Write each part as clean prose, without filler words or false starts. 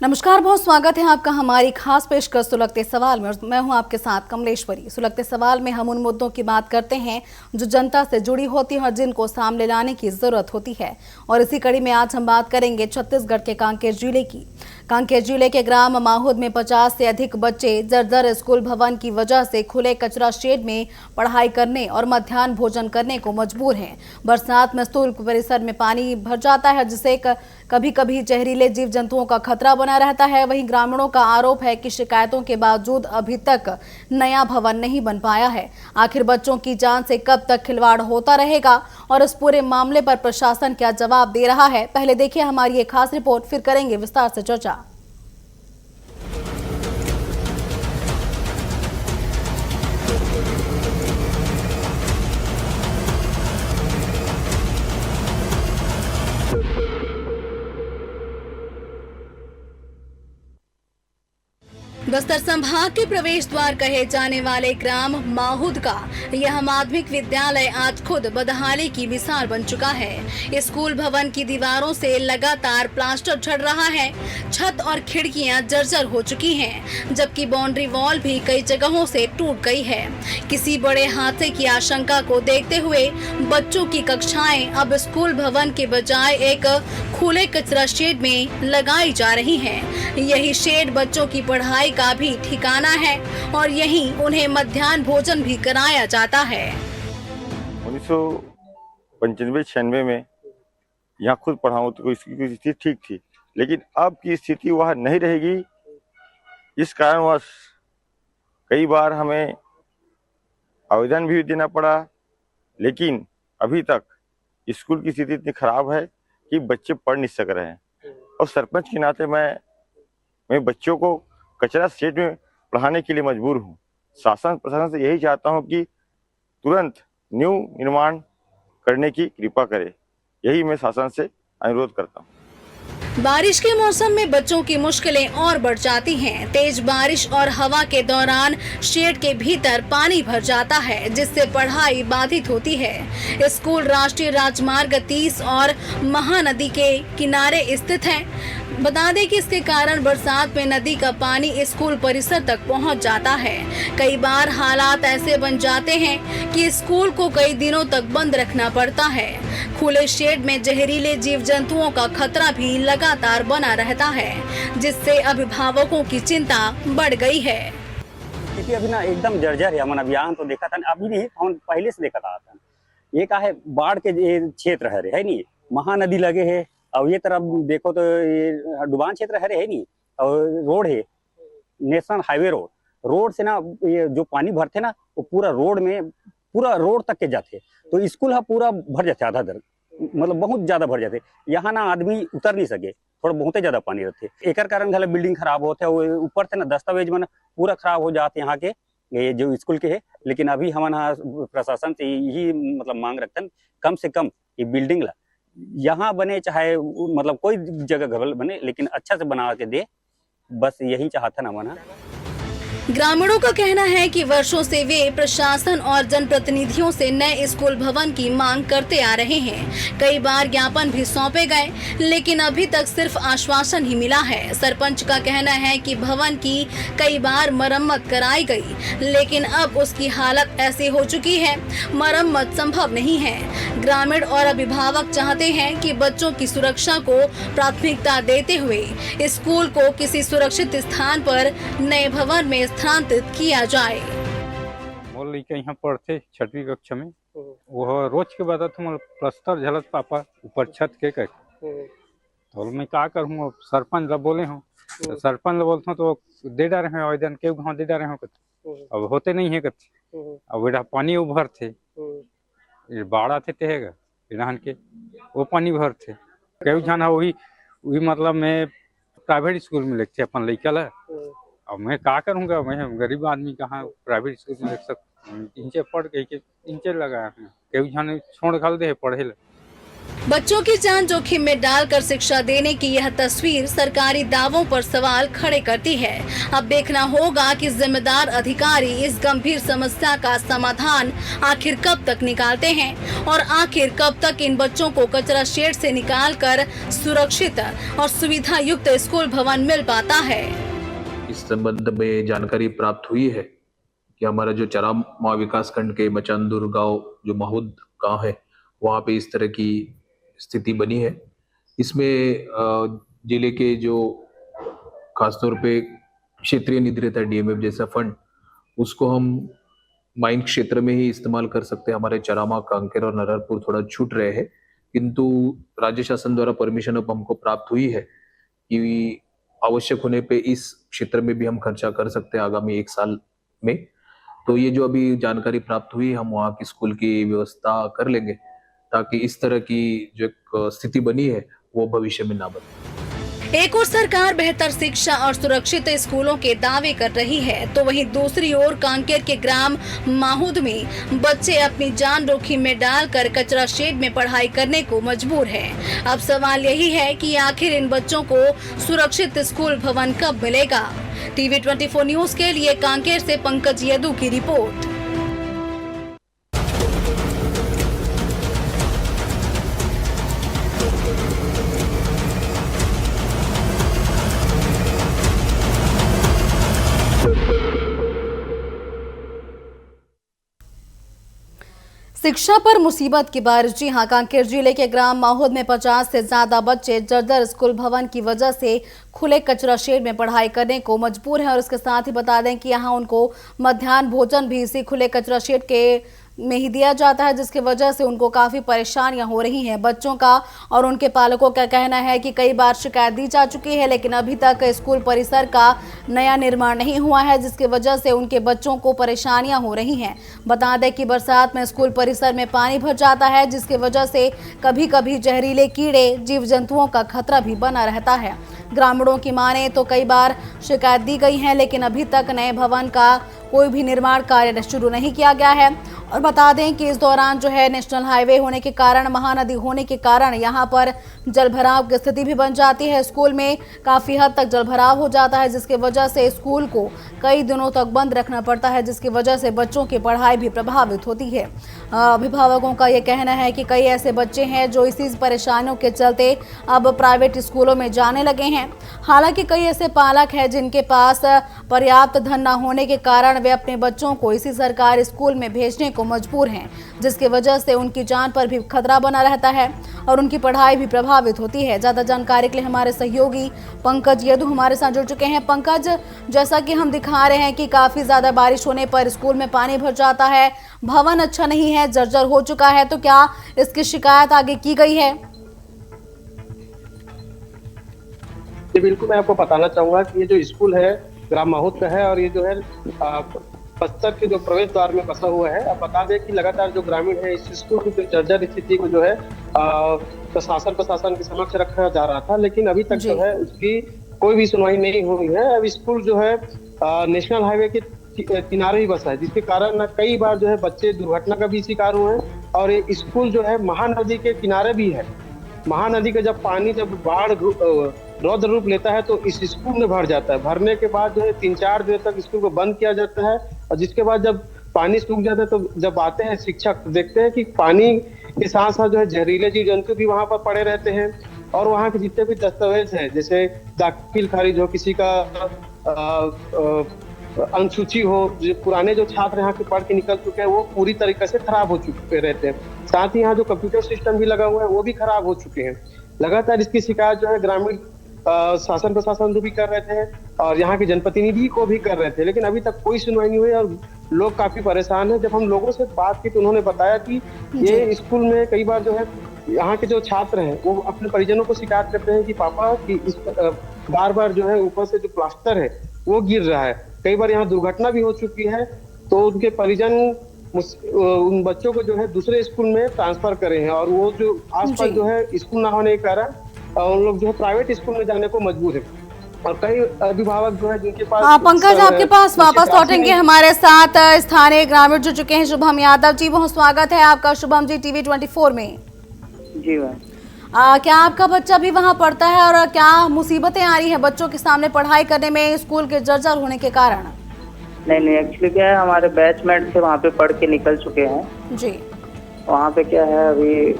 नमस्कार, बहुत स्वागत है आपका हमारी खास पेशकश सुलगते सवाल में। मैं हूं आपके साथ कमलेश्वरी। सुलगते सवाल में हम उन मुद्दों की बात करते हैं जो जनता से जुड़ी होती है और जिनको सामने लाने की जरूरत होती है। और इसी कड़ी में आज हम बात करेंगे छत्तीसगढ़ के कांकेर जिले की। कांकेर जिले के ग्राम माहौद में 50 से अधिक बच्चे जर्जर स्कूल भवन की वजह से खुले कचरा शेड में पढ़ाई करने और मध्याह्न भोजन करने को मजबूर हैं। बरसात में स्कूल परिसर में पानी भर जाता है, जिससे कभी कभी जहरीले जीव जंतुओं का खतरा बना रहता है। वहीं ग्रामीणों का आरोप है कि शिकायतों के बावजूद अभी तक नया भवन नहीं बन पाया है। आखिर बच्चों की जान से कब तक खिलवाड़ होता रहेगा और इस पूरे मामले पर प्रशासन क्या जवाब दे रहा है? पहले देखिए हमारी ये खास रिपोर्ट, फिर करेंगे विस्तार से चर्चा। बस्तर संभाग के प्रवेश द्वार कहे जाने वाले ग्राम माहूद का यह माध्यमिक विद्यालय आज खुद बदहाली की मिसाल बन चुका है। स्कूल भवन की दीवारों से लगातार प्लास्टर झड़ रहा है, छत और खिड़कियां जर्जर हो चुकी हैं, जबकि बाउंड्री वॉल भी कई जगहों से टूट गई है। किसी बड़े हादसे की आशंका को देखते हुए बच्चों की कक्षाएं अब स्कूल भवन के बजाय एक खुले कचरा शेड में लगाई जा रही हैं। यही शेड बच्चों की पढ़ाई का भी ठिकाना है और यहीं उन्हें मध्याह्न भोजन भी कराया जाता है। 1995-96 में यहाँ खुद पढ़ा हूँ तो इसकी स्थिति ठीक थी, लेकिन अब की स्थिति वह नहीं रहेगी। इस कारणवश कई बार हमें आवेदन भी देना पड़ा, लेकिन अभी तक स्कूल की स्थिति इतनी खराब है कि बच्चे पढ़ नहीं सक रहे हैं। और सरपंच के नाते मैं बच्चों को कचरा शेड में पढ़ाने के लिए मजबूर हूँ। शासन प्रशासन से यही चाहता हूँ कि तुरंत न्यू निर्माण करने की कृपा करे। यही मैं शासन से अनुरोध करता हूँ। बारिश के मौसम में बच्चों की मुश्किलें और बढ़ जाती हैं। तेज बारिश और हवा के दौरान शेड के भीतर पानी भर जाता है, जिससे पढ़ाई बाधित होती है। स्कूल राष्ट्रीय राजमार्ग 30 और महानदी के किनारे स्थित है। बता दें कि इसके कारण बरसात में नदी का पानी स्कूल परिसर तक पहुंच जाता है। कई बार हालात ऐसे बन जाते हैं कि स्कूल को कई दिनों तक बंद रखना पड़ता है। खुले शेड में जहरीले जीव जंतुओं का खतरा भी लगातार बना रहता है, जिससे अभिभावकों की चिंता बढ़ गई है। क्योंकि अभी ना एकदम जर्जर है। हमने अभियान तो देखा था, अभी नहीं, हम पहले से देखा था। ये का है बाढ़ के ये क्षेत्र है नहीं, महानदी लगे है। और ये तरफ देखो तो ये डुबान क्षेत्र है नहीं, और रोड है नेशनल हाईवे रोड से ना ये जो पानी भरते ना वो पूरा रोड में, पूरा रोड तक के जाते। तो स्कूल है पूरा भर जाते, आधा दर मतलब बहुत ज्यादा भर जाते। यहाँ ना आदमी उतर नहीं सके, थोड़ा बहुत ही ज्यादा पानी रहते। एक कारण घल बिल्डिंग खराब होते है, वो ऊपर से ना दस्तावेज में पूरा खराब हो जाते यहाँ के ये जो स्कूल के है। लेकिन अभी हम प्रशासन से यही मतलब मांग रखते हैं, कम से कम ये बिल्डिंग ला यहाँ बने, चाहे मतलब कोई जगह घर बने, लेकिन अच्छा से बना के दे, बस यही चाहता ना मना। ग्रामीणों का कहना है कि वर्षों से वे प्रशासन और जनप्रतिनिधियों से नए स्कूल भवन की मांग करते आ रहे हैं। कई बार ज्ञापन भी सौंपे गए, लेकिन अभी तक सिर्फ आश्वासन ही मिला है। सरपंच का कहना है कि भवन की कई बार मरम्मत कराई गई, लेकिन अब उसकी हालत ऐसी हो चुकी है, मरम्मत संभव नहीं है। ग्रामीण और अभिभावक चाहते हैं कि बच्चों की सुरक्षा को प्राथमिकता देते हुए स्कूल को किसी सुरक्षित स्थान पर नए भवन में स्थानांतरित किया जाए। मोर लइका यहाँ पढ़ते 6वीं कक्षा में, वो रोज के बाद प्लास्टर झलत पापा ऊपर छत के कह। तो मैं का करूँ, अब सरपंच ला बोले हूँ, तो सरपंच ला बोलता हूँ तो दे डारे हैं आवेदन के गाँव दे डारे हो। अब होते नहीं है कथे। अब बेटा पानी उभर थे, बाड़ा थे तेगा इधन के वो पानी भर थे। कई जान है वही मतलब मैं प्राइवेट स्कूल में लिखते अपन लइका ला। अब मैं क्या करूँगा, मैं गरीब आदमी कहाँ प्राइवेट स्कूल में लिख सकता। इंचे पढ़ के इंचे लगा कई जाने छोड़ घल दे पढ़े ला। बच्चों की जान जोखिम में डालकर शिक्षा देने की यह तस्वीर सरकारी दावों पर सवाल खड़े करती है। अब देखना होगा कि जिम्मेदार अधिकारी इस गंभीर समस्या का समाधान आखिर कब तक निकालते हैं और आखिर कब तक इन बच्चों को कचरा शेड से निकालकर सुरक्षित और सुविधा युक्त स्कूल भवन मिल पाता है। इस संबंध में जानकारी प्राप्त हुई है कि हमारा जो चरामा विकास खंड के मचानदुर गांव जो माहूद गांव है, वहाँ पे इस तरह की स्थिति बनी है। इसमें जिले के जो खासतौर पे क्षेत्रीय निधि रहता है डीएमएफ जैसा फंड, उसको हम माइन क्षेत्र में ही इस्तेमाल कर सकते हैं। हमारे चरामा, कांकेर और नरहरपुर थोड़ा छूट रहे हैं, किंतु राज्य शासन द्वारा परमिशन अब हमको प्राप्त हुई है कि आवश्यक होने पे इस क्षेत्र में भी हम खर्चा कर सकते हैं आगामी 1 साल में। तो ये जो अभी जानकारी प्राप्त हुई, हम वहाँ की स्कूल की व्यवस्था कर लेंगे ताकि इस तरह की जो एक स्थिति बनी है वो भविष्य में ना बने। एक ओर सरकार बेहतर शिक्षा और सुरक्षित स्कूलों के दावे कर रही है, तो वहीं दूसरी ओर कांकेर के ग्राम माहूद में बच्चे अपनी जान जोखिम में डालकर कचरा शेड में पढ़ाई करने को मजबूर हैं। अब सवाल यही है कि आखिर इन बच्चों को सुरक्षित स्कूल भवन कब मिलेगा। टीवी 24 न्यूज के लिए कांकेर से पंकज यदू की रिपोर्ट। शिक्षा पर मुसीबत की बारिश। जी हां, कांकेर जिले के ग्राम माहौद में 50 से ज्यादा बच्चे जर्जर स्कूल भवन की वजह से खुले कचरा शेड में पढ़ाई करने को मजबूर हैं और इसके साथ ही बता दें कि यहां उनको मध्याह्न भोजन भी इसी खुले कचरा शेड के में ही दिया जाता है, जिसकी वजह से उनको काफ़ी परेशानियां हो रही हैं। बच्चों का और उनके पालकों का कहना है कि कई बार शिकायत दी जा चुकी है, लेकिन अभी तक स्कूल परिसर का नया निर्माण नहीं हुआ है, जिसकी वजह से उनके बच्चों को परेशानियां हो रही हैं। बता दें कि बरसात में स्कूल परिसर में पानी भर जाता है, जिसकी वजह से कभी कभी जहरीले कीड़े, जीव जंतुओं का खतरा भी बना रहता है। ग्रामीणों की माने तो कई बार शिकायत दी गई है, लेकिन अभी तक नए भवन का कोई भी निर्माण कार्य शुरू नहीं किया गया है। और बता दें कि इस दौरान जो है नेशनल हाईवे होने के कारण, महानदी होने के कारण यहाँ पर जलभराव की स्थिति भी बन जाती है। स्कूल में काफ़ी हद तक जलभराव हो जाता है, जिसकी वजह से स्कूल को कई दिनों तक बंद रखना पड़ता है, जिसकी वजह से बच्चों की पढ़ाई भी प्रभावित होती है। अभिभावकों का ये कहना है कि कई ऐसे बच्चे हैं जो इसी परेशानियों के चलते अब प्राइवेट स्कूलों में जाने लगे हैं। हालांकि कई ऐसे पालक हैं जिनके पास पर्याप्त धन न होने के कारण वे अपने बच्चों को इसी सरकारी स्कूल में भेजने को मजबूर हैं, जिसकी वजह से उनकी जान पर भी खतरा बना रहता है और उनकी पढ़ाई भी प्रभावित होती है। ज़्यादा जानकारी के लिए हमारे सहयोगी पंकज यदू हमारे साथ जुड़ चुके हैं। पंकज, जैसा कि हम दिखा रहे हैं कि काफ़ी ज़्यादा बारिश होने पर स्कूल में पानी भर जाता है, भवन अच्छा नहीं है, जर्जर हो चुका है, तो क्या इसकी शिकायत आगे की गई है? जी बिल्कुल, मैं आपको बताना चाहूंगा कि ये जो स्कूल है ग्राम माहौद का है और ये जो है बस्तर के जो प्रवेश द्वार में बसा हुआ है। अब बता दें कि लगातार जो ग्रामीण है इस स्कूल की जर्जर स्थिति को जो है प्रशासन के समक्ष रखा जा रहा था, लेकिन अभी तक जो है उसकी कोई भी सुनवाई नहीं हुई है। अब स्कूल जो है नेशनल हाईवे के किनारे ही बसा है, जिसके कारण कई बार जो है बच्चे दुर्घटना का भी शिकार हुए हैं। और ये स्कूल जो है महानदी के किनारे भी है। महानदी का जब पानी बाढ़ रौद्र रूप लेता है तो इस स्कूल में भर जाता है। भरने के बाद जो है 3-4 दिन तक स्कूल को बंद किया जाता है और जिसके बाद जब पानी सूख जाता है तो जब आते हैं शिक्षक देखते हैं कि पानी के साथ साथ जो है जहरीले जीव जंतु भी वहाँ पर पड़े रहते हैं और वहाँ के जितने भी दस्तावेज हैं, जैसे दाखिल खारिज हो, किसी का अनुसूची हो, जो पुराने जो छात्र यहाँ के पढ़ के निकल चुके हैं वो पूरी तरीके से खराब हो चुके रहते हैं। साथ ही यहाँ जो कंप्यूटर सिस्टम भी लगा हुआ है वो भी खराब हो चुके हैं। लगातार इसकी शिकायत जो है ग्रामीण शासन प्रशासन भी कर रहे थे और यहाँ के जनप्रतिनिधि को भी कर रहे थे, लेकिन अभी तक कोई सुनवाई नहीं हुई और लोग काफी परेशान हैं। जब हम लोगों से बात की तो उन्होंने बताया कि ये स्कूल में कई बार जो है यहाँ के जो छात्र हैं वो अपने परिजनों को शिकायत करते हैं कि पापा की इस बार बार जो है ऊपर से जो प्लास्टर है वो गिर रहा है। कई बार यहाँ दुर्घटना भी हो चुकी है, तो उनके परिजन उन बच्चों को जो है दूसरे स्कूल में ट्रांसफर करे हैं और वो जो आसपास जो है स्कूल ना होने के कारण उन लोग जो है प्राइवेट स्कूल में जाने को मजबूर है। और कई अभिभावक जो है जिनके पास पंकज आपके पास वापस लौटेंगे। हमारे साथ स्थानीय ग्रामीण जुड़ चुके हैं। शुभम यादव जी, बहुत स्वागत है आपका शुभम जी टीवी 24 में। जी मैम। क्या आपका बच्चा भी वहाँ पढ़ता है और क्या मुसीबतें आ रही हैं बच्चों के सामने पढ़ाई करने में स्कूल के जर्जर होने के कारण? नहीं, एक्चुअली क्या है, हमारे बैचमेट से वहाँ पे पढ़ के निकल चुके हैं। जी। वहाँ पे क्या है, अभी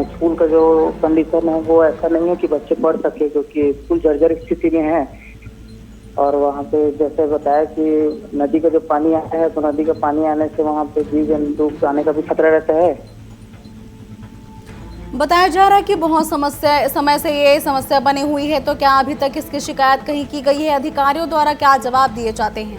स्कूल का जो कंडीशन है वो ऐसा नहीं है कि बच्चे पढ़ सके, क्योंकि स्कूल जर्जर स्थिति में है। और वहाँ पे जैसे बताया कि नदी का जो पानी आया है, तो नदी का पानी आने से वहाँ पे जीव जंतु आने का भी खतरा रहता है। बताया जा रहा है कि बहुत समय से ये समस्या बनी हुई है, तो क्या अभी तक इसकी शिकायत कहीं की गई है? अधिकारियों द्वारा क्या जवाब दिए जाते हैं?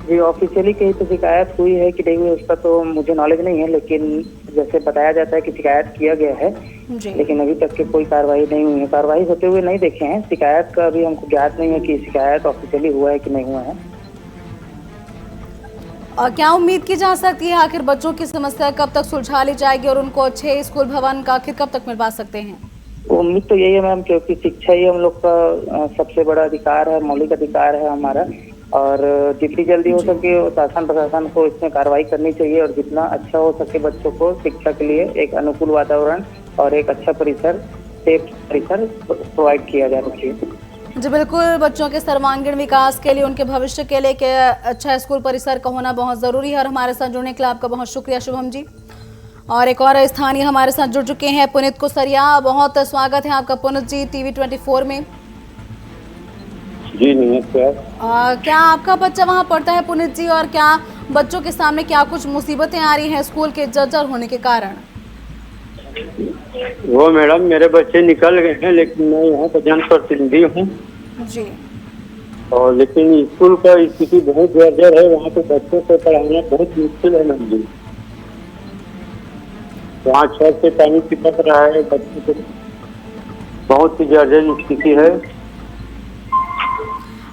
जी, ऑफिशियली कहीं तो शिकायत हुई है कि नहीं हुई उसका तो मुझे नॉलेज नहीं है, लेकिन जैसे बताया जाता है कि शिकायत किया गया है, जी। लेकिन अभी तक की कोई कार्रवाई नहीं हुई है। कार्रवाई होते हुए नहीं देखे हैं। शिकायत का अभी हमको ज्ञात नहीं है कि शिकायत ऑफिशियली हुआ है कि नहीं हुआ है। और क्या उम्मीद की जा सकती है, आखिर बच्चों की समस्या कब तक सुलझा ली जाएगी और उनको अच्छे स्कूल भवन का आखिर कब तक मिलवा सकते हैं? उम्मीद तो यही है मैम, क्योंकि शिक्षा ही हम लोग का सबसे बड़ा अधिकार है, मौलिक अधिकार है हमारा। और जितनी जल्दी हो सके शासन प्रशासन को इसमें कार्रवाई करनी चाहिए और जितना अच्छा हो सके बच्चों को शिक्षा के लिए एक अनुकूल वातावरण और एक अच्छा परिसर, सेफ परिसर प्रोवाइड किया जाना चाहिए। जी बिल्कुल, बच्चों के सर्वांगीण विकास के लिए, उनके भविष्य के लिए कि अच्छा स्कूल परिसर का होना बहुत ज़रूरी है। और हमारे साथ जुड़ने के लिए आपका बहुत शुक्रिया शुभम जी। और एक और स्थानीय हमारे साथ जुड़ चुके हैं, पुनीत कुसरिया। बहुत स्वागत है आपका पुनीत जी TV 24 में। जी नमस्कार। क्या आपका बच्चा वहाँ पढ़ता है पुनीत जी, और क्या बच्चों के सामने क्या कुछ मुसीबतें आ रही हैं स्कूल के जर्जर होने के कारण? वो मैडम, मेरे बच्चे निकल गए हैं, लेकिन मैं यहाँ का जनप्रतिनिधि हूँ। जी। और लेकिन स्कूल का स्थिति बहुत जर्जर है। वहाँ पे बच्चों को पढ़ाना बहुत मुश्किल है मैम जी। वहाँ छत से पानी चिपक रहा है, बच्चों को बहुत ही जर्जर स्थिति है।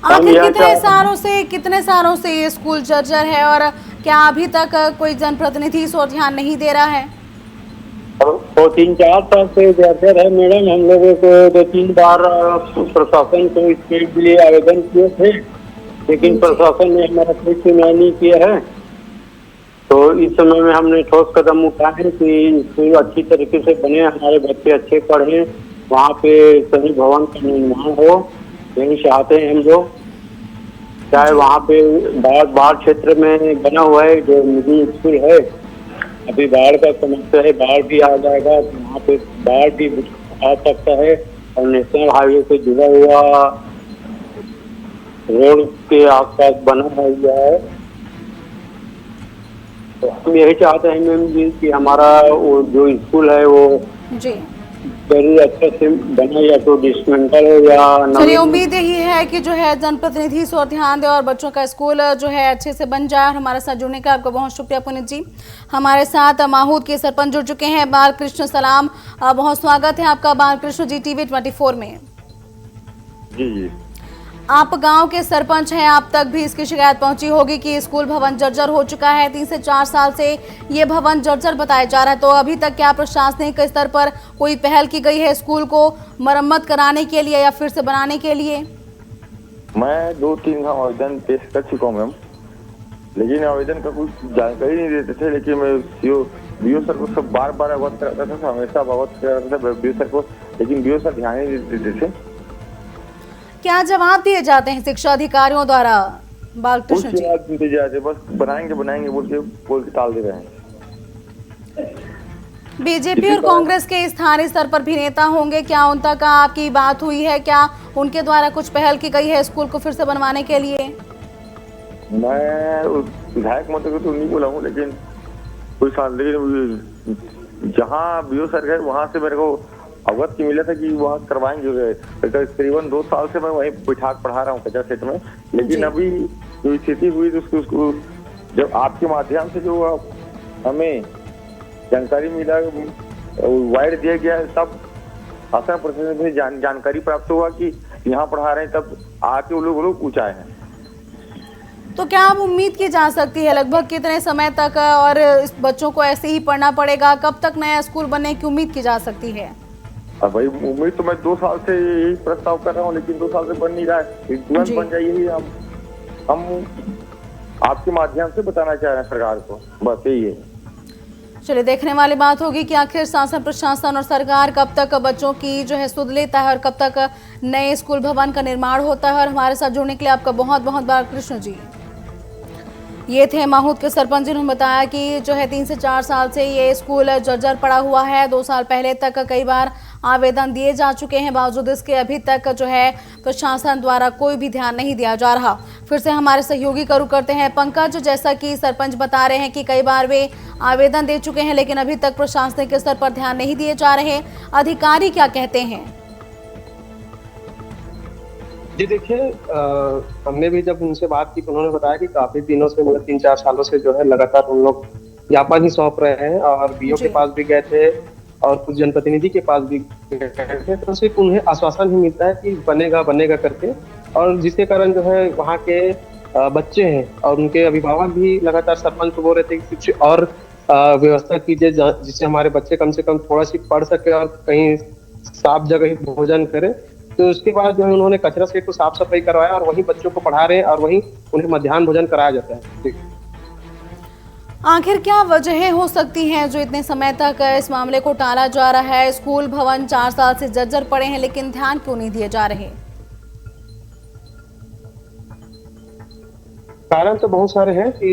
आखिर कितने सालों से ये स्कूल जर्जर है, और क्या अभी तक कोई जनप्रतिनिधि इस ओर ध्यान नहीं दे रहा है? वो 3-4 साल से जर्जर है मैडम। हम लोगों को 2-3 बार प्रशासन को इसके लिए आवेदन किए थे, लेकिन प्रशासन ने हमारा कोई सुनवाई नहीं किया है। तो इस समय में हमने ठोस कदम उठाए कि स्कूल अच्छी तरीके से बने, हमारे बच्चे अच्छे पढ़े, वहाँ पे सभी भवन का निर्माण हो, यही चाहते हैं हम लोग। चाहे वहाँ पे बाढ़ क्षेत्र में बना हुआ है जो निजी स्कूल है, अभी बाढ़ का समस्या है, बाढ़ भी आ जाएगा तो वहाँ पे बाढ़ भी आ सकता है। और नेशनल हाईवे से जुड़ा हुआ रोड के आसपास बना हुआ है। तो हम यही चाहते हैं मैम जी कि हमारा वो जो स्कूल है वो जी जरूर अच्छे से बना, या तो डिसमेंटल हो या चलिए, उम्मीद यही है कि जो है जनप्रतिनिधि इस ओर ध्यान दे और बच्चों का स्कूल जो है अच्छे से बन जाए। और हमारे साथ जुड़ने का आपका बहुत शुक्रिया पुनीत जी। हमारे साथ माहूद के सरपंच जुड़ चुके हैं, बालकृष्ण सलाम। बहुत स्वागत है आपका बालकृष्ण जी TV 24 में। जी। आप गांव के सरपंच हैं, आप तक भी इसकी शिकायत पहुंची होगी कि स्कूल भवन जर्जर हो चुका है। 3 से 4 साल से ये भवन जर्जर बताया जा रहा है, तो अभी तक क्या प्रशासनिक स्तर पर कोई पहल की गई है स्कूल को मरम्मत कराने के लिए या फिर से बनाने के लिए? मैं 2-3 आवेदन पेश कर चुका हूँ मैम, लेकिन आवेदन का कुछ जानकारी नहीं देते थे। लेकिन मैं BO सर को सब बार अवगत कराता था, हमेशा अवगत कराता था BO सर को, लेकिन BO सर ध्यान नहीं देते थे। क्या जवाब दिए जाते हैं शिक्षा अधिकारियों द्वारा बालकृष्ण जी? दिए जाते, बस बनाएंगे बोल के टाल दे रहे हैं। बीजेपी और कांग्रेस के स्थानीय स्तर पर भी नेता होंगे, क्या उन तक आपकी बात हुई है? क्या उनके द्वारा कुछ पहल की गई है स्कूल को फिर से बनवाने के लिए? मैं विधायक मत तो नहीं बोला हूँ, लेकिन जहाँ BO सर गए वहाँ से मेरे को अवगत की मिला था कि वहाँ करवाएंगे। करीबन 2 साल से मैं वहीं बिठा पढ़ा रहा हूँ कच्चा सेट में, लेकिन अभी जो स्थिति हुई तो उसको जब आपके माध्यम से जो हमें जानकारी मिला, वाइड दिया गया, तब शासन प्रशासन से जानकारी प्राप्त हुआ कि यहाँ पढ़ा रहे हैं, तब आके वो लोग ऊंचाए हैं। तो क्या अब उम्मीद की जा सकती है लगभग कितने समय तक, और इस बच्चों को ऐसे ही पढ़ना पड़ेगा? कब तक नया स्कूल बनने की उम्मीद की जा सकती है? भाई उम्मीद तो मैं 2 साल से यही प्रस्ताव कर रहा हूँ, लेकिन 2 साल से बन नहीं रहा है। तुरंत बन जाए, यही हम आपके माध्यम से बताना चाह रहे हैं सरकार को, बस यही है। चलिए, देखने वाली बात होगी कि आखिर शासन प्रशासन और सरकार कब तक बच्चों की जो है सुध लेता है और कब तक नए स्कूल भवन का निर्माण होता है। और हमारे साथ जुड़ने के लिए आपका बहुत बहुत बार कृष्ण जी। ये थे माहूद के सरपंच, जिन्होंने बताया कि जो है 3 से 4 साल से ये स्कूल जर्जर पड़ा हुआ है। 2 साल पहले तक कई बार आवेदन दिए जा चुके हैं, बावजूद इसके अभी तक जो है प्रशासन द्वारा कोई भी ध्यान नहीं दिया जा रहा। फिर से हमारे सहयोगी का रुख करते हैं पंकज। जैसा कि सरपंच बता रहे हैं कि कई बार वे आवेदन दे चुके हैं, लेकिन अभी तक प्रशासनिक स्तर पर ध्यान नहीं दिए जा रहे। अधिकारी क्या कहते हैं? जी देखिए, हमने भी जब उनसे बात की तो उन्होंने बताया कि काफी दिनों से, मतलब 3-4 सालों से जो है लगातार उन लोग ज्ञापन ही सौंप रहे हैं और बीओ के पास भी गए थे और कुछ जनप्रतिनिधि के पास भी गए थे, तो सिर्फ उन्हें आश्वासन ही मिलता है कि बनेगा बनेगा करके। और जिसके कारण जो है वहाँ के बच्चे हैं और उनके अभिभावक भी लगातार सरपंच को बोल रहे थे कि कुछ और व्यवस्था कीजिए जिससे हमारे बच्चे कम से कम थोड़ा सी पढ़ सके और कहीं साफ जगह ही भोजन करें। तो उसके बाद जो है उन्होंने कचरा सेट को साफ सफाई करवाया और वहीं बच्चों को पढ़ा रहे हैं और वहीं उन्हें मध्याह्न भोजन कराया जाता है। आखिर क्या वजह हो सकती हैं जो इतने समय तक इस मामले को टाला जा रहा है? स्कूल भवन 4 साल से जर्जर पड़े हैं, लेकिन ध्यान क्यों नहीं दिए जा रहे? कारण तो बहुत सारे हैं कि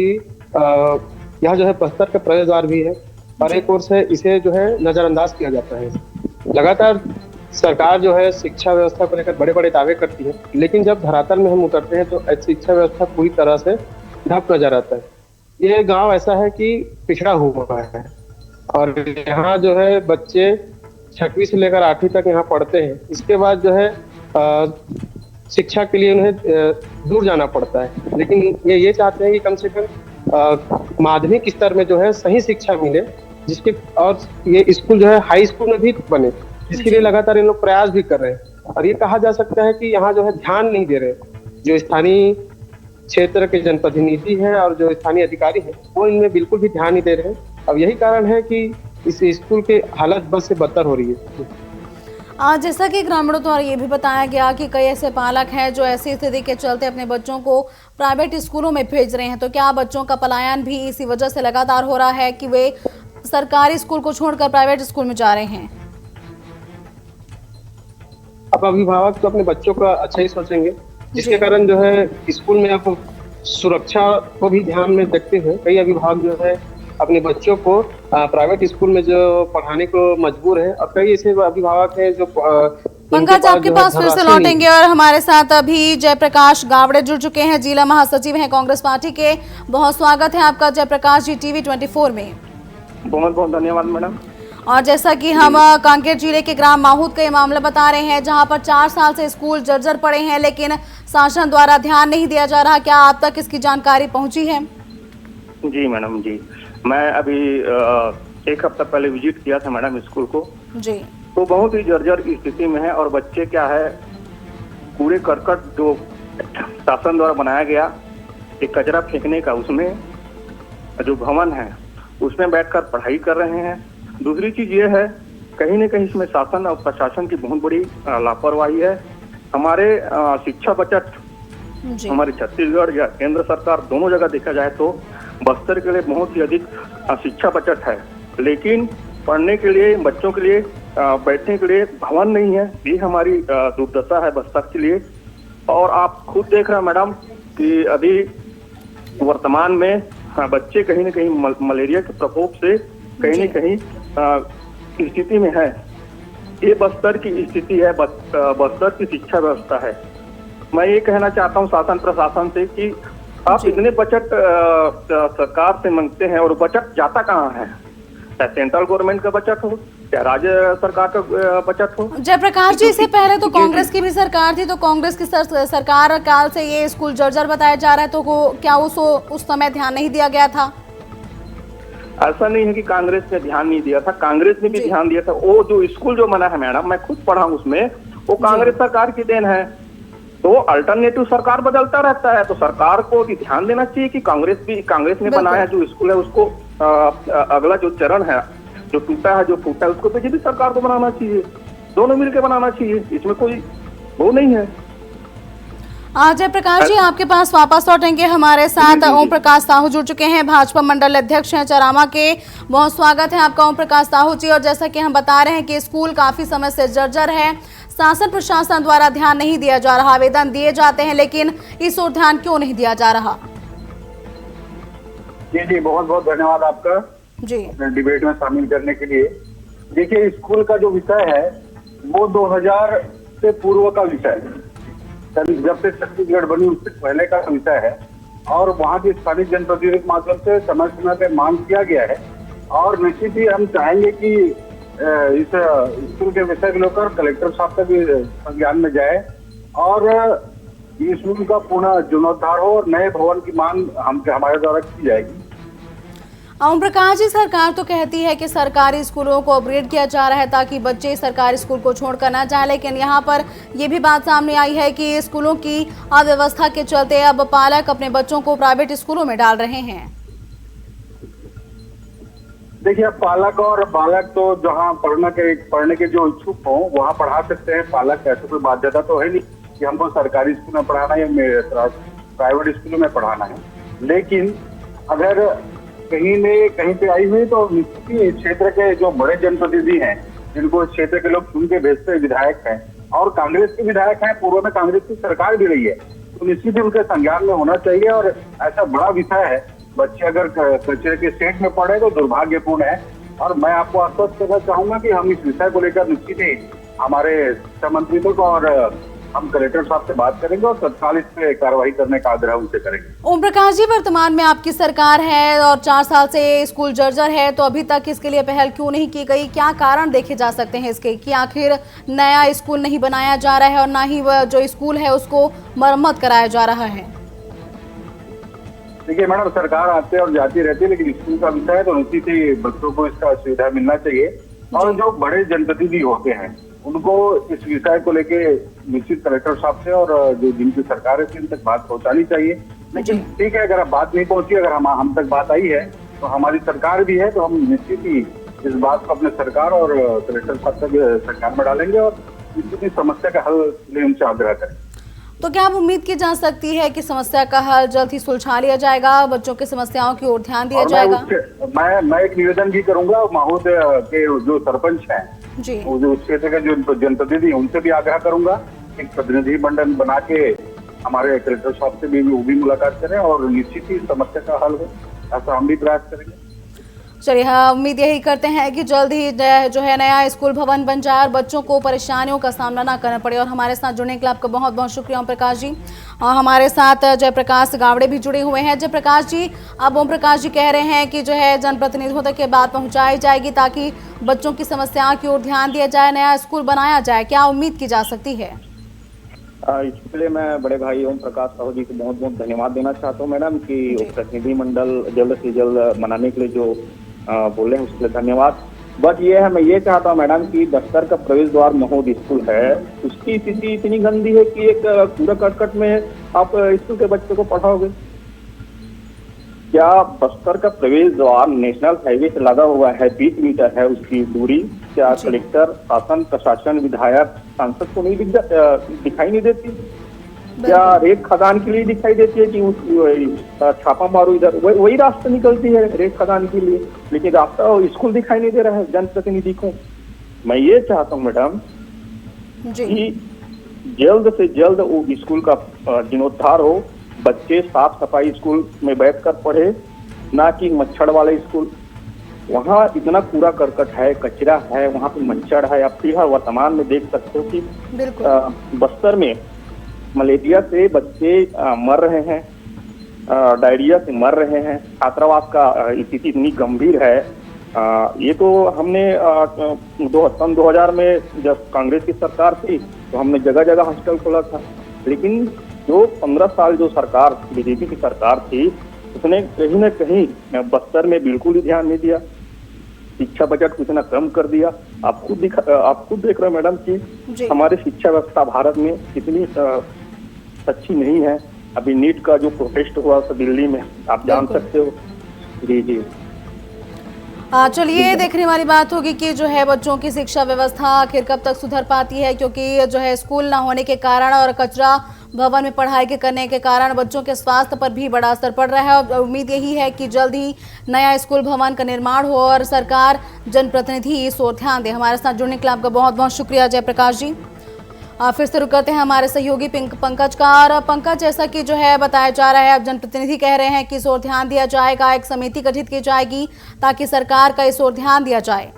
यहाँ जो है बस्तर का प्रवेश द्वार भी है और एक ओर से इसे जो है नजरअंदाज किया जाता है। लगातार सरकार जो है शिक्षा व्यवस्था को लेकर बड़े बड़े दावे करती है, लेकिन जब धरातल में हम उतरते हैं तो शिक्षा व्यवस्था पूरी तरह से ठप नजर आता है। ये गांव ऐसा है कि पिछड़ा हुआ है और यहाँ जो है बच्चे 6वीं से लेकर 8वीं तक यहाँ पढ़ते हैं। इसके बाद जो है शिक्षा के लिए उन्हें दूर जाना पड़ता है, लेकिन ये चाहते हैं कि कम से कम माध्यमिक स्तर में जो है सही शिक्षा मिले, जिसके और ये स्कूल जो है हाई स्कूल में भी बने, जिसके लिए लगातार इन लोग प्रयास भी कर रहे हैं। और ये कहा जा सकता है कि यहाँ जो है ध्यान नहीं दे रहे, जो स्थानीय क्षेत्र के जनप्रतिनिधि हैं और जो स्थानीय अधिकारी हैं वो इनमें बिल्कुल भी ध्यान नहीं दे रहे हैं। अब यही कारण है कि इस स्कूल की हालत बस से बदतर हो रही है। जैसा कि ग्रामीणों द्वारा ये भी बताया गया कि कई ऐसे पालक हैं जो ऐसी स्थिति के चलते अपने बच्चों को प्राइवेट स्कूलों में भेज रहे हैं, तो क्या बच्चों का पलायन भी इसी वजह से लगातार हो रहा है कि वे सरकारी स्कूल को छोड़कर प्राइवेट स्कूल में जा रहे हैं? अब अभिभावक तो अपने बच्चों का अच्छा ही सोचेंगे, जिसके कारण जो है स्कूल में अब सुरक्षा को भी ध्यान में रखते हुए कई अभिभावक जो है अपने बच्चों को प्राइवेट स्कूल में जो पढ़ाने को मजबूर है। और कई ऐसे अभिभावक हैं जो पंकज, आपके पास फिर से लौटेंगे और हमारे साथ अभी जयप्रकाश गावड़े जुड़ चुके हैं, जिला महासचिव हैं कांग्रेस पार्टी के। बहुत स्वागत है आपका जयप्रकाश जी टीवी 24 में। बहुत बहुत धन्यवाद मैडम। और जैसा कि हम कांकेर जिले के ग्राम माहूद का ये मामला बता रहे हैं, जहां पर 4 साल से स्कूल जर्जर पड़े हैं, लेकिन शासन द्वारा ध्यान नहीं दिया जा रहा। क्या आप तक इसकी जानकारी पहुंची है? जी मैडम जी, मैं अभी 1 हफ्ता पहले विजिट किया था मैडम स्कूल को जी। तो बहुत ही जर्जर स्थिति में है और बच्चे क्या है कूड़े करकट जो शासन द्वारा बनाया गया एक कचरा फेंकने का, उसमें जो भवन है उसमें बैठकर पढ़ाई कर रहे हैं। दूसरी चीज ये है कहीं न कहीं इसमें शासन और प्रशासन की बहुत बड़ी लापरवाही है। हमारे शिक्षा बजट हमारे छत्तीसगढ़ या केंद्र सरकार दोनों जगह देखा जाए तो बस्तर के लिए बहुत ही अधिक शिक्षा बजट है, लेकिन पढ़ने के लिए बच्चों के लिए बैठने के लिए भवन नहीं है। ये हमारी दुर्दशा है बस्तर के लिए। और आप खुद देख रहे हैं मैडम कि अभी वर्तमान में बच्चे कहीं न कहीं मलेरिया के प्रकोप से कहीं न कहीं स्थिति में है। ये बस्तर की स्थिति है, बस्तर की शिक्षा व्यवस्था है। मैं ये कहना चाहता हूँ शासन प्रशासन से कि आप इतने बजट सरकार से मांगते हैं और बजट जाता कहाँ है? चाहे सेंट्रल गवर्नमेंट का बजट हो या राज्य सरकार का बजट हो। जयप्रकाश जी, इससे पहले तो कांग्रेस की भी सरकार थी, तो कांग्रेस की सरकार काल से ये स्कूल जर्जर बताया जा रहा है, तो क्या उस समय ध्यान नहीं दिया गया था? ऐसा नहीं है कि कांग्रेस ने ध्यान नहीं दिया था, कांग्रेस ने भी ध्यान दिया था। वो जो स्कूल जो बना है मैडम, मैं खुद पढ़ा हूँ उसमें, वो कांग्रेस सरकार की देन है। तो अल्टरनेटिव सरकार बदलता रहता है, तो सरकार को भी ध्यान देना चाहिए कि कांग्रेस ने बनाया जो स्कूल है उसको अगला जो चरण है जो टूटा है जो फूटा है उसको बीजेपी सरकार को बनाना चाहिए, दोनों मिलकर बनाना चाहिए, इसमें कोई वो नहीं है। जय प्रकाश जी, आपके पास वापस लौटेंगे। हमारे साथ ओम प्रकाश साहू जुड़ चुके हैं, भाजपा मंडल अध्यक्ष हैं चरामा के। बहुत स्वागत है आपका ओम प्रकाश साहू जी। और जैसा कि हम बता रहे हैं कि स्कूल काफी समय से जर्जर है, शासन प्रशासन द्वारा ध्यान नहीं दिया जा रहा, आवेदन दिए जाते हैं लेकिन इस ओर ध्यान क्यों नहीं दिया जा रहा? जी बहुत बहुत धन्यवाद आपका जी डिबेट में शामिल करने के लिए। देखिए, स्कूल का जो विषय है वो 2000 से पूर्व का विषय है, जब से छत्तीसगढ़ बनी उससे पहले का विषय है और वहाँ की स्थानीय जनप्रतिनिधि के माध्यम से समय समय पर मांग किया गया है। और निश्चित ही हम चाहेंगे कि इस स्कूल के विषय को लेकर कलेक्टर साहब तक भी संज्ञान में जाए और स्कूल का पुनः जीर्णोद्धार हो और नए भवन की मांग हमारे द्वारा की जाएगी। ओम प्रकाश जी, सरकार तो कहती है कि सरकारी स्कूलों को अपग्रेड किया जा रहा है ताकि बच्चे सरकारी स्कूल को छोड़कर ना जाए, लेकिन यहाँ पर ये भी बात सामने आई है कि स्कूलों की अव्यवस्था के चलते अब पालक अपने बच्चों को प्राइवेट स्कूलों में डाल रहे हैं। देखिए, अब पालक और बालक तो जहाँ पढ़ने के जो इच्छुक हों वहाँ पढ़ा सकते हैं पालक। ऐसे कोई बाध्यता तो है नहीं कि हमको सरकारी स्कूल में पढ़ाना है या प्राइवेट स्कूलों में पढ़ाना है। लेकिन अगर कहीं पे आई हुई तो निश्चित ही क्षेत्र के जो बड़े जनप्रतिनिधि हैं, जिनको इस क्षेत्र के लोग चुन के भेजते हैं, विधायक हैं और कांग्रेस के विधायक हैं, पूर्व में कांग्रेस की सरकार भी रही है, तो निश्चित ही उनके संज्ञान में होना चाहिए। और ऐसा बड़ा विषय है, बच्चे अगर कचरे के स्टेट में पढ़े तो दुर्भाग्यपूर्ण है। और मैं आपको आश्वस्त करना चाहूंगा कि हम इस विषय को लेकर निश्चित ही हमारे शिक्षा मंत्री को और हम कलेक्टर साहब से बात करेंगे और तत्काल इस पे कार्रवाई करने का आग्रह उनसे करेंगे। ओम प्रकाश जी, वर्तमान में आपकी सरकार है और 4 साल से स्कूल जर्जर है, तो अभी तक इसके लिए पहल क्यों नहीं की गई? क्या कारण देखे जा सकते हैं इसके कि आखिर नया स्कूल नहीं बनाया जा रहा है और ना ही वह जो स्कूल है उसको मरम्मत कराया जा रहा है? देखिए मैडम, सरकार आते और जाती रहती है, लेकिन स्कूल का विषय है तो निश्चित ही बच्चों को इसका सुविधा मिलना चाहिए। और जो बड़े जनप्रतिनिधि होते हैं उनको इस विषय को लेके निश्चित कलेक्टर साहब से और जो जिनकी सरकार है उन तक बात पहुंचानी चाहिए। लेकिन ठीक है, अगर बात नहीं पहुंची, अगर हम तक बात आई है तो हमारी सरकार भी है, तो हम निश्चित ही इस बात को अपने सरकार और कलेक्टर साहब तक सरकार में डालेंगे और निश्चित समस्या का हल लिए उनसे आग्रह करेंगे। तो क्या अब उम्मीद की जा सकती है कि समस्या का हल जल्द ही सुलझा लिया जाएगा, बच्चों की समस्याओं की ओर ध्यान दिया जाएगा? मैं एक निवेदन भी करूंगा माहौद के जो सरपंच हैं जी, जो उस क्षेत्र के जो जनप्रतिनिधि उनसे भी आग्रह करूंगा एक प्रतिनिधि मंडल बना के हमारे कलेक्टर साहब से भी वो भी मुलाकात करें और निश्चित ही समस्या का हल हो, ऐसा हम भी प्रयास करेंगे। चलिए, हाँ, उम्मीद यही करते हैं कि जल्द ही जो है नया स्कूल भवन बन जाए और बच्चों को परेशानियों का सामना ना करना पड़े। और हमारे साथ जुड़ने के लिए आपका बहुत बहुत शुक्रिया ओम प्रकाश जी। और हमारे साथ जयप्रकाश गावड़े भी जुड़े हुए हैं। जयप्रकाश जी, अब ओम प्रकाश जी कह रहे हैं कि जो है जनप्रतिनिधियों तक ये बात पहुंचाई जाएगी ताकि बच्चों की समस्याओं की ओर ध्यान दिया जाए, नया स्कूल बनाया जाए। क्या उम्मीद की जा सकती है? इसके लिए मैं बड़े भाई ओम प्रकाश साहू जी को बहुत बहुत धन्यवाद देना चाहता हूँ मैडम कि प्रतिनिधि मंडल जल्द से जल्द बनाने के लिए जो बोले हैं उसके लिए धन्यवाद। बट ये है, मैं ये चाहता हूँ मैडम कि बस्तर का प्रवेश द्वार महूद स्कूल है, उसकी स्थिति इतनी गंदी है कि एक कूड़ा करकट में आप स्कूल के बच्चे को पढ़ाओगे क्या? बस्तर का प्रवेश द्वार नेशनल हाईवे से लगा हुआ है, 20 मीटर है उसकी दूरी। क्या कलेक्टर, शासन प्रशासन, विधायक, सांसद को नहीं दिखाई नहीं देती? क्या रेत खदान के लिए दिखाई देती है कि छापा मारो इधर, वही रास्ता निकलती है रेत खदान के लिए, लेकिन रास्ता स्कूल दिखाई नहीं दे रहा है जनप्रतिनिधि को। मैं ये चाहता हूँ मैडम कि जल्द से जल्द वो स्कूल का जीर्णोद्धार हो, बच्चे साफ सफाई स्कूल में बैठकर पढ़े, ना कि मच्छर वाले स्कूल। वहाँ इतना कूड़ा करकट है, कचरा है, वहाँ पे मच्छर है। आप फिलहाल वर्तमान में देख सकते हो कि बस्तर में मलेरिया से बच्चे मर रहे हैं, डायरिया से मर रहे हैं, छात्रावास का स्थिति इतनी गंभीर है। ये तो हमने 2000 में जब कांग्रेस की सरकार थी तो हमने जगह जगह हॉस्टल खोला था, लेकिन जो 15 साल जो सरकार बीजेपी की सरकार थी उसने कहीं न कहीं बस्तर में बिल्कुल ही ध्यान नहीं दिया। शिक्षा बजट कुछ ना कम कर दिया। आप खुद देख रहे हो मैडम कि हमारी शिक्षा व्यवस्था भारत में कितनी अच्छी नहीं है। अभी नीट का जो प्रोटेस्ट हुआ था दिल्ली में, आप जान सकते हो। जी जी, चलिए, देखने वाली बात होगी कि जो है बच्चों की शिक्षा व्यवस्था आखिर कब तक सुधर पाती है, क्योंकि जो है स्कूल ना होने के कारण और कचरा भवन में पढ़ाई के करने के कारण बच्चों के स्वास्थ्य पर भी बड़ा असर पड़ रहा है और उम्मीद यही है कि जल्द ही नया स्कूल भवन का निर्माण हो और सरकार जनप्रतिनिधि इस ओर ध्यान दे। हमारे साथ जुड़ने के लिए आपका बहुत बहुत शुक्रिया जयप्रकाश जी। फिर से रुक करते हैं हमारे सहयोगी पंकज का। और पंकज, जैसा कि जो है बताया जा रहा है, अब जनप्रतिनिधि कह रहे हैं कि इस ओर ध्यान दिया जाएगा, एक समिति गठित की जाएगी ताकि सरकार का इस ओर ध्यान दिया जाए।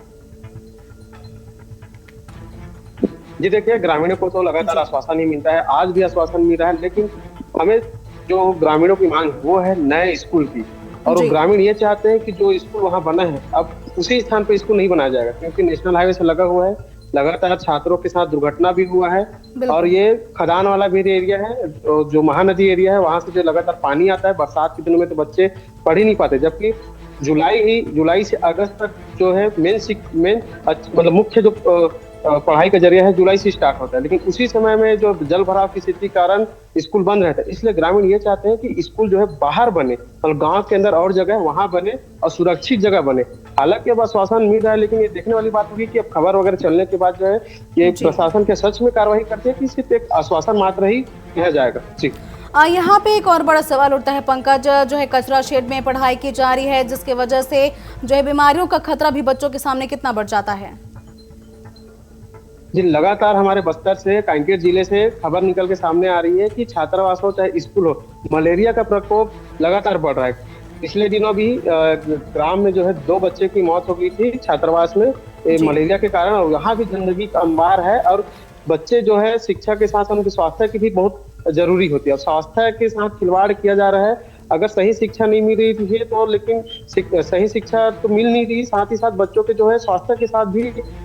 जी देखिए, ग्रामीणों को तो लगातार आश्वासन ही मिलता है, आज भी आश्वासन मिल रहा है, लेकिन हमें जो ग्रामीणों की मांग वो है नए स्कूल की। और वो ग्रामीण ये चाहते हैं कि जो स्कूल वहाँ बना है अब उसी स्थान पर स्कूल नहीं बनाया जाएगा, क्योंकि नेशनल हाईवे से लगा हुआ है, लगातार छात्रों के साथ दुर्घटना भी हुआ है। और ये खदान वाला भी एरिया है, जो महानदी एरिया है, वहां से जो लगातार पानी आता है, बरसात के दिनों में तो बच्चे पढ़ ही नहीं पाते, जबकि जुलाई से अगस्त तक जो है मेन मतलब मुख्य जो पढ़ाई का जरिया है जुलाई से स्टार्ट होता है, लेकिन उसी समय में जो जल भराव की स्थिति के कारण स्कूल बंद रहता है। इसलिए ग्रामीण ये चाहते हैं कि स्कूल जो है बाहर बने, मतलब गांव के अंदर और जगह वहां बने और सुरक्षित जगह बने। हालांकि अब आश्वासन मिल रहा है, लेकिन ये देखने वाली बात होगी कि अब खबर वगैरह चलने के बाद जो है ये प्रशासन के सच में कार्रवाई करते हैं कि सिर्फ एक आश्वासन मात्र ही किया जाएगा। जी, यहाँ पे एक और बड़ा सवाल उठता है पंकज, जो है कचरा शेड में पढ़ाई की जा रही है, जिसकी वजह से जो है बीमारियों का खतरा भी बच्चों के सामने कितना बढ़ जाता है। जी, लगातार हमारे बस्तर से, कांकेर जिले से खबर निकल के सामने आ रही है कि छात्रावास हो चाहे स्कूल हो, मलेरिया का प्रकोप लगातार बढ़ रहा है। पिछले दिनों भी ग्राम में जो है 2 बच्चे की मौत हो गई थी छात्रावास में मलेरिया के कारण, और यहाँ भी गंदगी का अंबार है। और बच्चे जो है शिक्षा के साथ उनके स्वास्थ्य की भी बहुत जरूरी होती है, और स्वास्थ्य के साथ खिलवाड़ किया जा रहा है। अगर सही शिक्षा नहीं मिल रही है तो, लेकिन सही शिक्षा तो मिल नहीं रही, साथ ही साथ बच्चों के जो है स्वास्थ्य के साथ भी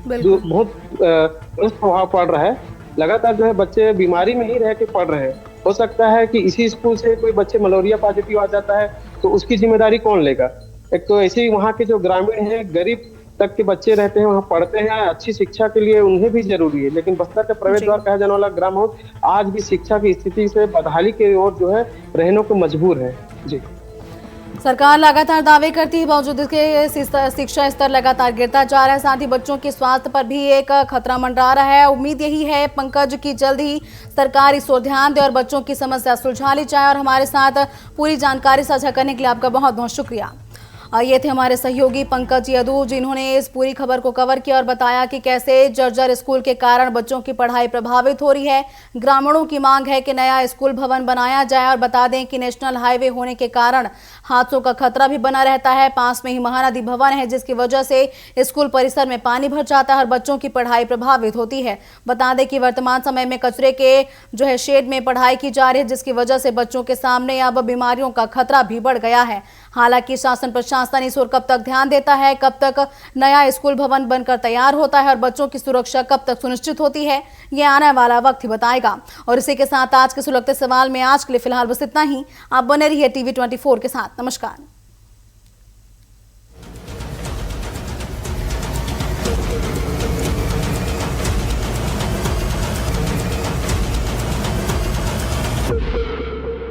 बहुत प्रभाव पड़ रहा है। लगातार जो है बच्चे बीमारी में ही रह के पढ़ रहे हैं। हो सकता है कि इसी स्कूल से कोई बच्चे मलेरिया पॉजिटिव आ जाता है तो उसकी जिम्मेदारी कौन लेगा। एक तो ऐसे ही वहाँ के जो ग्रामीण हैं, गरीब तक के बच्चे रहते हैं, वहाँ पढ़ते हैं, अच्छी शिक्षा के लिए उन्हें भी जरूरी है, लेकिन बस्तर का प्रवेश द्वार कहा जाने वाला ग्राम हाउस आज भी शिक्षा की स्थिति से बदहाली की ओर जो है रहने को मजबूर है। जी, सरकार लगातार दावे करती है, बावजूद इसके शिक्षा स्तर लगातार गिरता जा रहा है, साथ ही बच्चों के स्वास्थ्य पर भी एक खतरा मंडरा रहा है। उम्मीद यही है पंकज की जल्द ही सरकार इस ओर ध्यान दे और बच्चों की समस्या सुलझा ली जाए। और हमारे साथ पूरी जानकारी साझा करने के लिए आपका बहुत बहुत शुक्रिया। ये थे हमारे सहयोगी पंकज यदू, जिन्होंने इस पूरी खबर को कवर किया और बताया कि कैसे जर्जर स्कूल के कारण बच्चों की पढ़ाई प्रभावित हो रही है। ग्रामीणों की मांग है कि नया स्कूल भवन बनाया जाए। और बता दें कि नेशनल हाईवे होने के कारण हादसों का खतरा भी बना रहता है। पास में ही महानदी भवन है, जिसकी वजह से स्कूल परिसर में पानी भर जाता है और बच्चों की पढ़ाई प्रभावित होती है। बता दें कि वर्तमान समय में कचरे के जो है शेड में पढ़ाई की जा रही है, जिसकी वजह से बच्चों के सामने अब बीमारियों का खतरा भी बढ़ गया है। हालांकि शासन प्रशासन इस ओर कब तक ध्यान देता है, कब तक नया स्कूल भवन बनकर तैयार होता है और बच्चों की सुरक्षा कब तक सुनिश्चित होती है, ये आने वाला वक्त ही बताएगा। और इसी के साथ आज के सुलगते सवाल में आज के लिए फिलहाल बस इतना ही। आप बने रहिए TV24 के साथ। नमस्कार।